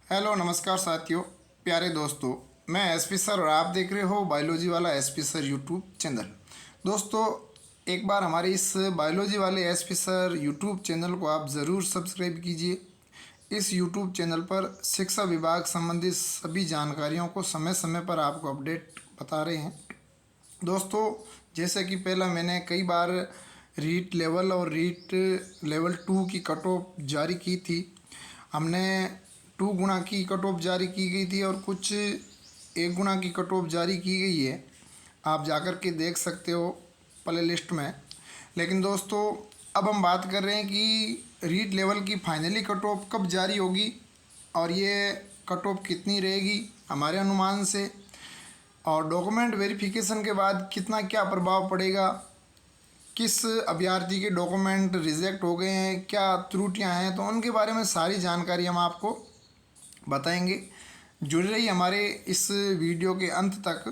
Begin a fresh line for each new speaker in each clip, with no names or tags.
Hello नमस्कार साथियों, प्यारे दोस्तों। मैं एसपी सर और आप देख रहे हो बायोलॉजी वाला एसपी सर यूट्यूब चैनल। दोस्तों, एक बार हमारे इस बायोलॉजी वाले एसपी सर यूट्यूब चैनल को आप ज़रूर सब्सक्राइब कीजिए। इस यूट्यूब चैनल पर शिक्षा विभाग संबंधित सभी जानकारियों को समय समय पर आपको अपडेट बता रहे हैं। दोस्तों, जैसे कि पहला मैंने कई बार रीट लेवल और रीट लेवल 2 की कट ऑफ जारी की थी। हमने 2 गुना की कट ऑफ जारी की गई थी और कुछ 1 गुना की कट ऑफ जारी की गई है। आप जाकर के देख सकते हो प्ले लिस्ट में। लेकिन दोस्तों, अब हम बात कर रहे हैं कि रीट लेवल की फाइनली कट ऑफ कब जारी होगी और ये कट ऑफ कितनी रहेगी हमारे अनुमान से, और डॉक्यूमेंट वेरिफिकेशन के बाद कितना क्या प्रभाव पड़ेगा, किस अभ्यर्थी के डॉक्यूमेंट रिजेक्ट हो गए हैं, क्या त्रुटियां हैं, तो उनके बारे में सारी जानकारी हम आपको बताएंगे। जुड़े रहिए हमारे इस वीडियो के अंत तक।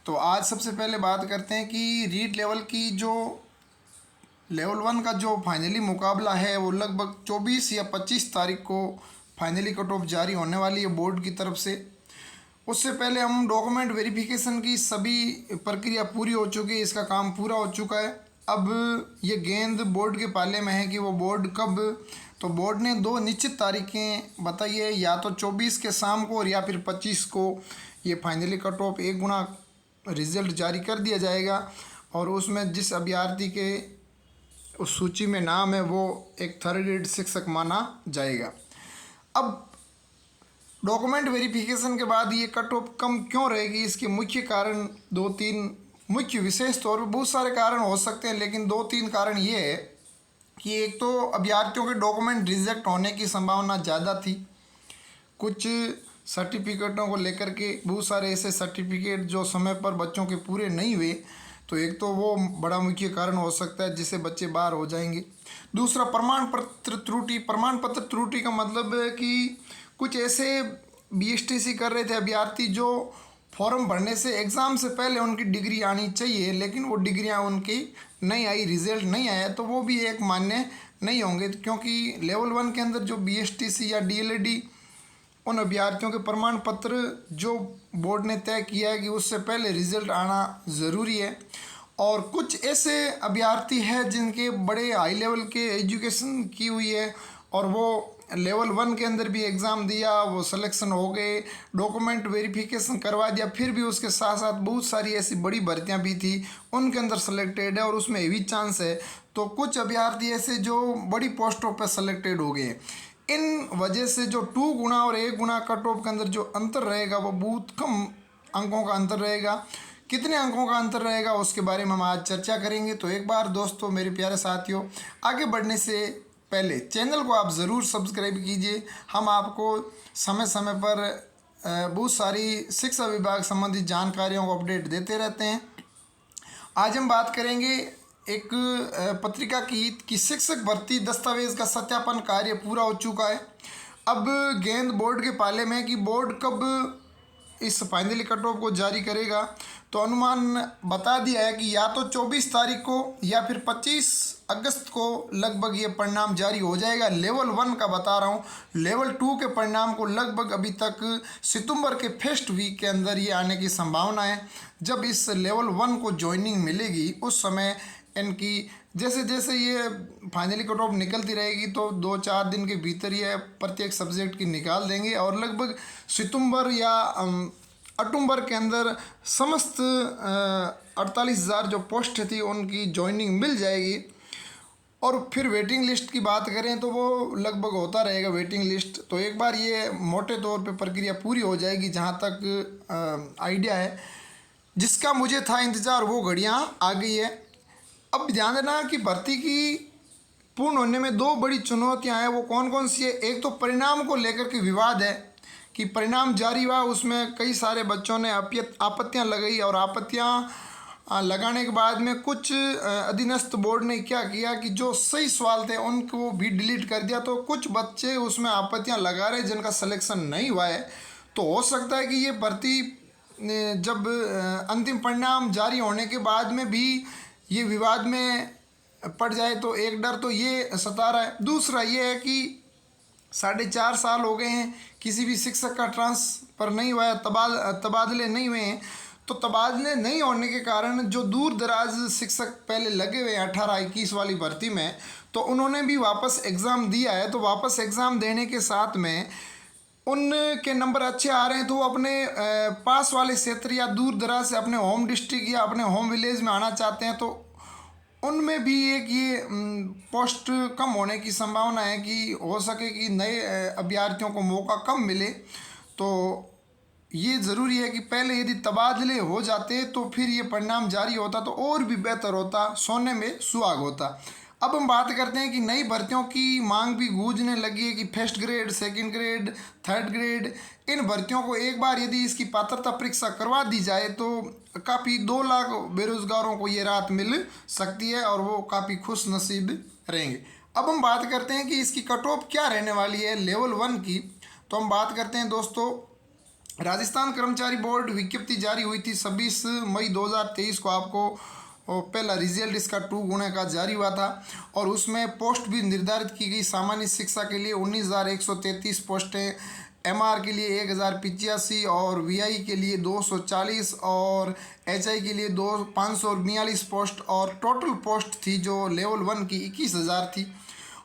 तो आज सबसे पहले बात करते हैं कि रीट लेवल की जो लेवल 1 का जो फाइनली मुकाबला है वो लगभग 24 या 25 तारीख को फाइनली कट ऑफ जारी होने वाली है बोर्ड की तरफ से। उससे पहले हम डॉक्यूमेंट वेरिफिकेशन की सभी प्रक्रिया पूरी हो चुकी है, इसका काम पूरा हो चुका है। अब ये गेंद बोर्ड के पाले में है कि वो बोर्ड कब, तो बोर्ड ने 2 निश्चित तारीखें बताई है, या तो 24 के शाम को और या फिर 25 को ये फाइनली कट ऑफ 1 गुना रिजल्ट जारी कर दिया जाएगा। और उसमें जिस अभ्यर्थी के उस सूची में नाम है वो एक थर्ड ग्रेड शिक्षक माना जाएगा। अब डॉक्यूमेंट वेरिफिकेशन के बाद ये कट ऑफ कम क्यों रहेगी, इसके मुख्य कारण 2-3 मुख्य विशेष तौर पर बहुत सारे कारण हो सकते हैं, लेकिन 2-3 कारण ये है कि एक तो अभ्यर्थियों के डॉक्यूमेंट रिजेक्ट होने की संभावना ज़्यादा थी। कुछ सर्टिफिकेटों को लेकर के बहुत सारे ऐसे सर्टिफिकेट जो समय पर बच्चों के पूरे नहीं हुए, तो एक तो वो बड़ा मुख्य कारण हो सकता है जिससे बच्चे बाहर हो जाएंगे। दूसरा, प्रमाण पत्र त्रुटि। प्रमाण पत्र त्रुटि का मतलब है कि कुछ ऐसे बीएसटीसी कर रहे थे अभ्यर्थी जो फॉर्म भरने से एग्ज़ाम से पहले उनकी डिग्री आनी चाहिए, लेकिन वो डिग्रियां उनकी नहीं आई, रिजल्ट नहीं आया, तो वो भी एक मान्य नहीं होंगे, क्योंकि लेवल 1 के अंदर जो बीएसटीसी या डीएलएडी उन अभ्यर्थियों के प्रमाण पत्र जो बोर्ड ने तय किया है कि उससे पहले रिजल्ट आना ज़रूरी है। और कुछ ऐसे अभ्यर्थी हैं जिनके बड़े हाई लेवल के एजुकेशन की हुई है और वो लेवल 1 के अंदर भी एग्ज़ाम दिया, वो सिलेक्शन हो गए, डॉक्यूमेंट वेरिफिकेशन करवा दिया, फिर भी उसके साथ साथ बहुत सारी ऐसी बड़ी भर्तियां भी थी उनके अंदर सेलेक्टेड है और उसमें हेवी चांस है। तो कुछ अभ्यर्थी ऐसे जो बड़ी पोस्टों पर सेलेक्टेड हो गए। इन वजह से जो 2 गुना और 1 गुना कट ऑफ के अंदर जो अंतर रहेगा वो बहुत कम अंकों का अंतर रहेगा। कितने अंकों का अंतर रहेगा उसके बारे में हम आज चर्चा करेंगे। तो एक बार दोस्तों, मेरे प्यारे साथियों, आगे बढ़ने से पहले चैनल को आप ज़रूर सब्सक्राइब कीजिए। हम आपको समय समय पर बहुत सारी शिक्षा विभाग संबंधित जानकारियों को अपडेट देते रहते हैं। आज हम बात करेंगे एक पत्रिका की कि शिक्षक भर्ती दस्तावेज का सत्यापन कार्य पूरा हो चुका है। अब गेंद बोर्ड के पाले में है कि बोर्ड कब इस फाइनली कट ऑफ को जारी करेगा। तो अनुमान बता दिया है कि या तो 24 तारीख को या फिर 25 अगस्त को लगभग ये परिणाम जारी हो जाएगा। लेवल 1 का बता रहा हूँ। लेवल 2 के परिणाम को लगभग अभी तक सितंबर के फर्स्ट वीक के अंदर ये आने की संभावना है। जब इस लेवल 1 को ज्वाइनिंग मिलेगी उस समय इनकी जैसे जैसे ये फाइनली कट ऑफ निकलती रहेगी तो 2-4 दिन के भीतर ये प्रत्येक सब्जेक्ट की निकाल देंगे और लगभग सितंबर या अक्टूबर के अंदर समस्त 48,000 जो पोस्ट थी उनकी ज्वाइनिंग मिल जाएगी। और फिर वेटिंग लिस्ट की बात करें तो वो लगभग होता रहेगा वेटिंग लिस्ट। तो एक बार ये मोटे तौर पे प्रक्रिया पूरी हो जाएगी, जहाँ तक आइडिया है। जिसका मुझे था इंतज़ार वो घड़ियाँ आ गई है। अब ध्यान देना कि भर्ती की पूर्ण होने में 2 बड़ी चुनौतियां हैं। वो कौन कौन सी है? एक तो परिणाम को लेकर के विवाद है कि परिणाम जारी हुआ, उसमें कई सारे बच्चों ने आपत्तियां लगाई और आपत्तियां लगाने के बाद में कुछ अधीनस्थ बोर्ड ने क्या किया कि जो सही सवाल थे उनको भी डिलीट कर दिया। तो कुछ बच्चे उसमें आपत्तियां लगा रहे जिनका सिलेक्शन नहीं हुआ है। तो हो सकता है कि ये भर्ती जब अंतिम परिणाम जारी होने के बाद में भी ये विवाद में पड़ जाए। तो एक डर तो ये सता रहा है। दूसरा ये है कि 4.5 साल हो गए हैं, किसी भी शिक्षक का ट्रांसफ़र नहीं हुआ है, तबादले नहीं हुए हैं। तो तबादले नहीं होने के कारण जो दूर दराज शिक्षक पहले लगे हुए हैं 18-21 वाली भर्ती में, तो उन्होंने भी वापस एग्ज़ाम दिया है। तो वापस एग्ज़ाम देने के साथ में उनके नंबर अच्छे आ रहे हैं, तो वो अपने पास वाले क्षेत्र या दूर दराज से अपने होम डिस्ट्रिक्ट या अपने होम विलेज में आना चाहते हैं। तो उनमें भी एक ये पोस्ट कम होने की संभावना है कि हो सके कि नए अभ्यर्थियों को मौका कम मिले। तो ये ज़रूरी है कि पहले यदि तबादले हो जाते तो फिर ये परिणाम जारी होता तो और भी बेहतर होता, सोने में सुहाग होता। अब हम बात करते हैं कि नई भर्तियों की मांग भी गूंजने लगी है कि first grade, second grade, third grade, इन भर्तियों को एक बार यदि इसकी पात्रता परीक्षा करवा दी जाए तो काफ़ी 2 लाख बेरोजगारों को ये राहत मिल सकती है और वो काफ़ी खुश नसीब रहेंगे। अब हम बात करते हैं कि इसकी कट ऑफ क्या रहने वाली है लेवल 1 की। तो हम बात करते हैं दोस्तों, राजस्थान कर्मचारी बोर्ड विज्ञप्ति जारी हुई थी 26 मई 2023 को। आपको पहला रिजल्ट इसका 2 गुना का जारी हुआ था और उसमें पोस्ट भी निर्धारित की गई। सामान्य शिक्षा के लिए 19,133 पोस्टें, एमआर के लिए 1,085 और वीआई के लिए 240 और एचआई के लिए 542 पोस्ट और टोटल पोस्ट थी जो लेवल 1 की 21,000 थी।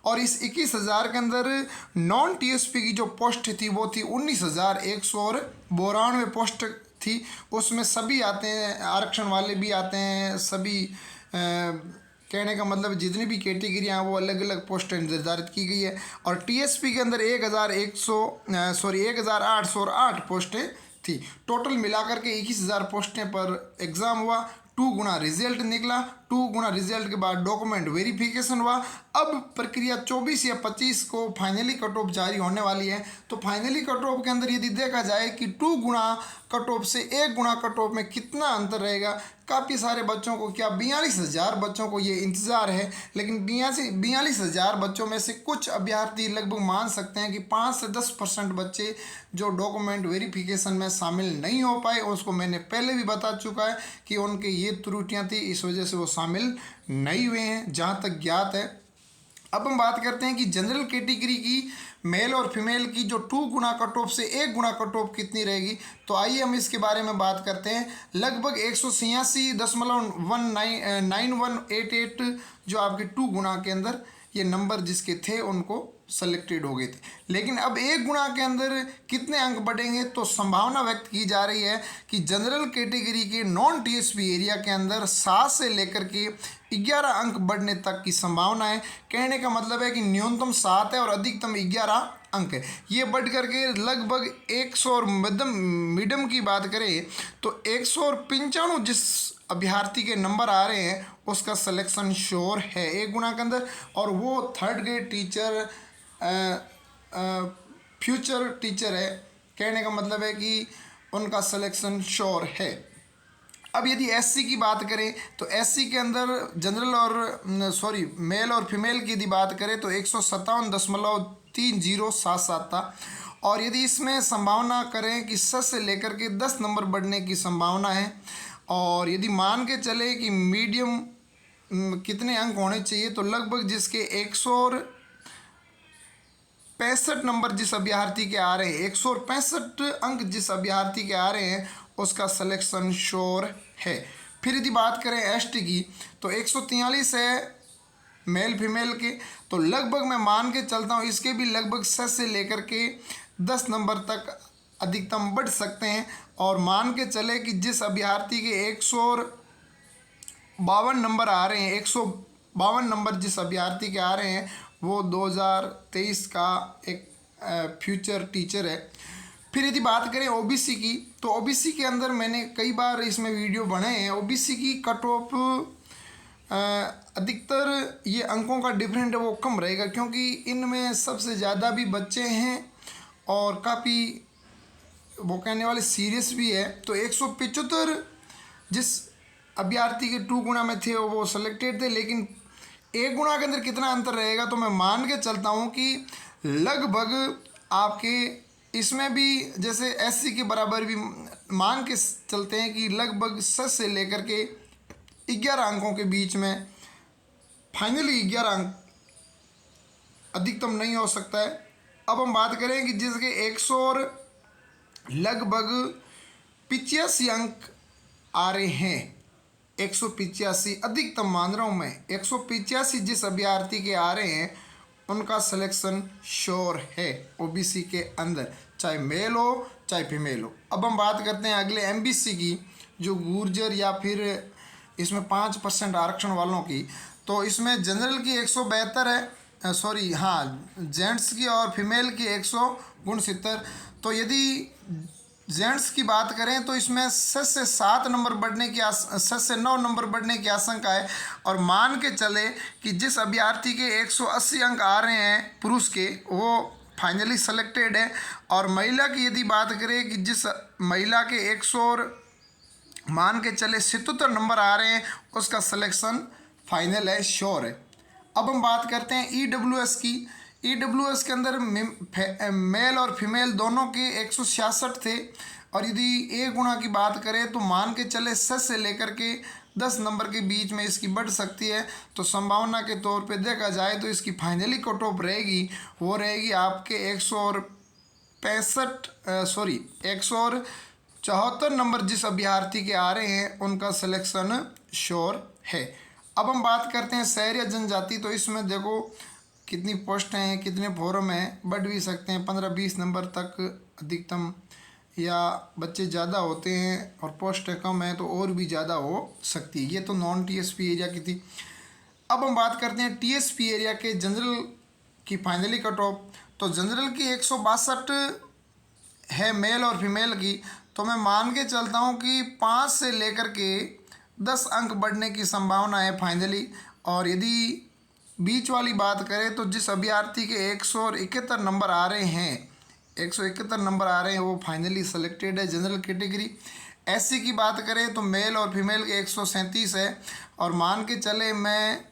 और इस 21,000 के अंदर नॉन टीएसपी की जो पोस्ट थी वो थी 19,192 पोस्ट थी। उसमें सभी आते हैं, आरक्षण वाले भी आते हैं, सभी कहने का मतलब जितनी भी कैटेगरियाँ हैं वो अलग अलग पोस्टें निर्धारित की गई है। और टीएसपी के अंदर 1,808 पोस्टें थी। टोटल मिलाकर के 21,000 पोस्टें पर एग्ज़ाम हुआ। 2 गुना रिजल्ट निकला। 2 गुना रिजल्ट के बाद डॉक्यूमेंट वेरिफिकेशन हुआ। अब प्रक्रिया 24 या 25 को फाइनली कट ऑफ जारी होने वाली है। तो फाइनली कट ऑफ के अंदर यदि देखा जाए कि 2 गुना कट ऑफ से 1 गुना कट ऑफ में कितना अंतर रहेगा, काफ़ी सारे बच्चों को, क्या 42,000 बच्चों को ये इंतज़ार है। लेकिन 42,000 बच्चों में से कुछ अभ्यर्थी लगभग मान सकते हैं कि 5 से 10% बच्चे जो डॉक्यूमेंट वेरिफिकेशन में शामिल नहीं हो पाए, उसको मैंने पहले भी बता चुका है कि उनके ये त्रुटियाँ थी, इस वजह से वो शामिल नहीं हुए हैं जहाँ तक ज्ञात है। अब हम बात करते हैं कि जनरल कैटेगरी की मेल और फीमेल की जो 2 गुना कट ऑफ से 1 गुना कट ऑफ कितनी रहेगी, तो आइए हम इसके बारे में बात करते हैं। लगभग 186.9188 जो आपके 2 गुना के अंदर ये नंबर जिसके थे उनको सेलेक्टेड हो गए थे। लेकिन अब 1 गुना के अंदर कितने अंक बढ़ेंगे, तो संभावना व्यक्त की जा रही है कि जनरल कैटेगरी के नॉन टीएसपी एरिया के अंदर 7 से लेकर के 11 अंक बढ़ने तक की संभावना है। कहने का मतलब है कि न्यूनतम 7 है और अधिकतम 11 अंक है। ये बढ़ करके लगभग 100 और मीडियम की बात करें तो 195 जिस अभ्यर्थी के नंबर आ रहे हैं उसका सिलेक्शन श्योर है 1 गुना के अंदर। और वो third grade teacher, future teacher है। कहने का मतलब है कि उनका सिलेक्शन श्योर है। अब यदि एससी की बात करें तो एससी के अंदर जनरल और मेल और फीमेल की यदि बात करें तो 157.3077 था। और यदि इसमें संभावना करें कि 7 से लेकर के 10 नंबर बढ़ने की संभावना है। और यदि मान के चले कि मीडियम कितने अंक होने चाहिए, तो लगभग जिसके 165 नंबर जिस अभ्यर्थी के आ रहे हैं, 165 अंक जिस अभ्यर्थी के आ रहे हैं उसका सिलेक्शन श्योर है। फिर यदि बात करें एसटी की तो 143 है मेल फीमेल के, तो लगभग मैं मान के चलता हूँ इसके भी लगभग 7 से लेकर के 10 नंबर तक अधिकतम बढ़ सकते हैं। और मान के चले कि जिस अभ्यर्थी के 152 नंबर आ रहे हैं, 152 नंबर जिस अभ्यर्थी के आ रहे हैं वो 2023 का एक फ्यूचर टीचर है। फिर यदि बात करें ओबीसी की तो ओबीसी के अंदर मैंने कई बार इसमें वीडियो बनाए हैं। ओबीसी की कट ऑफ अधिकतर ये अंकों का डिफरेंट है वो कम रहेगा, क्योंकि इनमें सबसे ज़्यादा भी बच्चे हैं और काफ़ी वो कहने वाले सीरियस भी है। तो 175 जिस अभ्यर्थी के 2 गुना में थे वो सिलेक्टेड थे। लेकिन 1 गुना के अंदर कितना अंतर रहेगा, तो मैं मान के चलता हूँ कि लगभग आपके इसमें भी जैसे एससी के बराबर भी मान के चलते हैं कि लगभग 7 से लेकर के 11 अंकों के बीच में, फाइनली 11 अंक, अधिकतम नहीं हो सकता है। अब हम बात करें कि जिसके 100 और लगभग 85 अंक आ रहे हैं, 185 अधिकतम मान रहा हूँ मैं, 185 जिस अभ्यर्थी के आ रहे हैं उनका सिलेक्शन श्योर है ओबीसी के अंदर, चाहे मेल हो चाहे फीमेल हो। अब हम बात करते हैं अगले एमबीसी की, जो गुर्जर या फिर इसमें 5% आरक्षण वालों की। तो इसमें जनरल की 172 है, सॉरी हाँ, जेंट्स की और फीमेल की 169। तो यदि जेंट्स की बात करें तो इसमें 6 से 7 नंबर बढ़ने की 6 से 9 नंबर बढ़ने की आशंका है। और मान के चले कि जिस अभ्यर्थी के 180 अंक आ रहे हैं पुरुष के, वो फाइनली सेलेक्टेड है। और महिला की यदि बात करें कि जिस महिला के 100 और मान के चले 77 नंबर आ रहे हैं, उसका सिलेक्शन फाइनल है, श्योर है। अब हम बात करते हैं ईडब्ल्यूएस की। ईडब्ल्यूएस के अंदर मेल और फीमेल दोनों के 166 थे। और यदि ए गुणा की बात करें तो मान के चले 6 से लेकर के 10 नंबर के बीच में इसकी बढ़ सकती है। तो संभावना के तौर पे देखा जाए तो इसकी फाइनली कट ऑफ रहेगी, वो रहेगी आपके 174 नंबर जिस अभ्यर्थी के आ रहे हैं उनका सिलेक्शन श्योर है। अब हम बात करते हैं शहर या जनजाति। तो इसमें देखो कितनी पोस्ट हैं, कितने फॉर्म हैं, बढ़ भी सकते हैं 15-20 नंबर तक अधिकतम, या बच्चे ज़्यादा होते हैं और पोस्ट कम है तो और भी ज़्यादा हो सकती है। ये तो नॉन टीएसपी एरिया की थी। अब हम बात करते हैं टीएसपी एरिया के जनरल की फाइनली कट ऑफ। तो जनरल की 162 है मेल और फीमेल की। तो मैं मान के चलता हूँ कि 5 से लेकर के 10 अंक बढ़ने की संभावना है फाइनली। और यदि बीच वाली बात करें तो जिस अभ्यर्थी के 171 नंबर आ रहे हैं, 171 नंबर आ रहे हैं, वो फाइनली सेलेक्टेड है जनरल कैटेगरी। एससी की बात करें तो मेल और फीमेल के 137 है। और मान के चले, मैं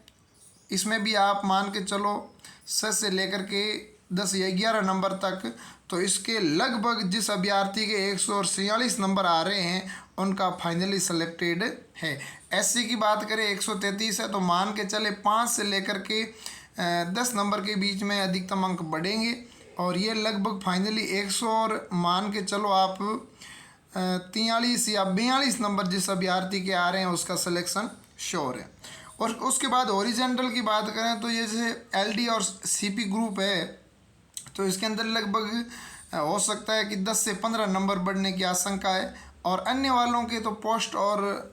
इसमें भी आप मान के चलो 6 से लेकर के 10 या 11 नंबर तक। तो इसके लगभग जिस अभ्यर्थी के 146 नंबर आ रहे हैं उनका फाइनली सेलेक्टेड है। एससी की बात करें 133 है। तो मान के चले 5 से लेकर के 10 नंबर के बीच में अधिकतम अंक बढ़ेंगे। और ये लगभग फाइनली 100 और मान के चलो आप 43 या 42 नंबर जिस अभ्यर्थी के आ रहे हैं उसका सिलेक्शन श्योर है। और उसके बाद हॉरिजॉन्टल की बात करें तो ये जैसे एलडी और सीपी ग्रुप है, तो इसके अंदर लगभग हो सकता है कि 10 से 15 नंबर बढ़ने की आशंका है। और अन्य वालों के तो पोस्ट और